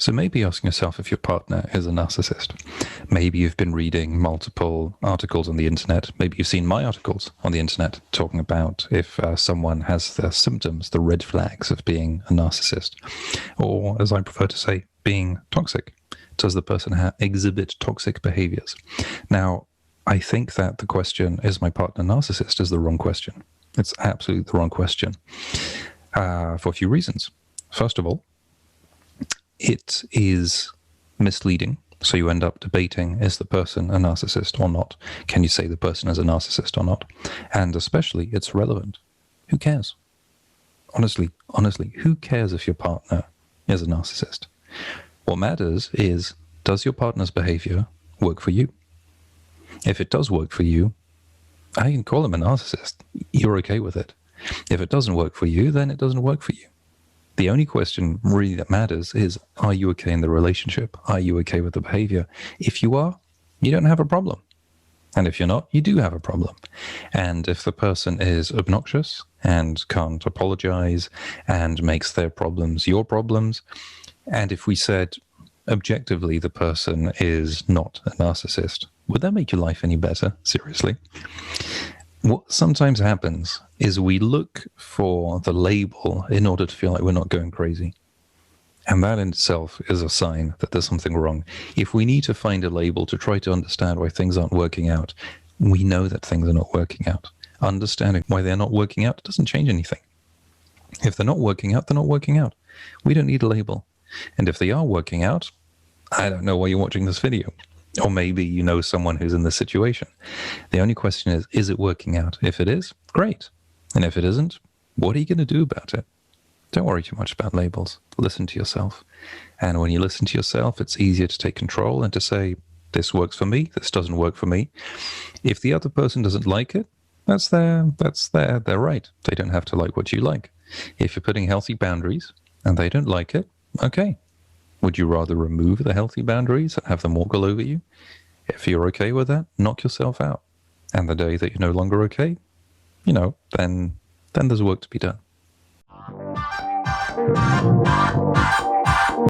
So maybe asking yourself if your partner is a narcissist. Maybe you've been reading multiple articles on the internet. Maybe you've seen my articles on the internet talking about if someone has the symptoms, the red flags of being a narcissist. Or, as I prefer to say, being toxic. Does the person exhibit toxic behaviors? Now, I think that the question, is my partner narcissist, is the wrong question. It's absolutely the wrong question for a few reasons. First of all, it is misleading. So you end up debating, is the person a narcissist or not? Can you say the person is a narcissist or not? And especially, it's relevant. Who cares? Honestly, who cares if your partner is a narcissist? What matters is, does your partner's behavior work for you? If it does work for you, I can call him a narcissist. You're okay with it. If it doesn't work for you, then it doesn't work for you. The only question really that matters is, are you okay in the relationship? Are you okay with the behavior? If you are, you don't have a problem. And if you're not, you do have a problem. And if the person is obnoxious and can't apologize and makes their problems your problems, and if we said objectively the person is not a narcissist, would that make your life any better? Seriously? What sometimes happens is we look for the label in order to feel like we're not going crazy. And that in itself is a sign that there's something wrong. If we need to find a label to try to understand why things aren't working out, we know that things are not working out. Understanding why they're not working out doesn't change anything. If they're not working out, they're not working out. We don't need a label. And if they are working out, I don't know why you're watching this video. Or maybe you know someone who's in this situation. The only question is it working out? If it is, great. And if it isn't, what are you going to do about it? Don't worry too much about labels. Listen to yourself. And when you listen to yourself, it's easier to take control and to say, this works for me, this doesn't work for me. If the other person doesn't like it, that's their right. They don't have to like what you like. If you're putting healthy boundaries and they don't like it, okay. Would you rather remove the healthy boundaries and have them walk all over you? If you're okay with that, knock yourself out. And the day that you're no longer okay, then there's work to be done.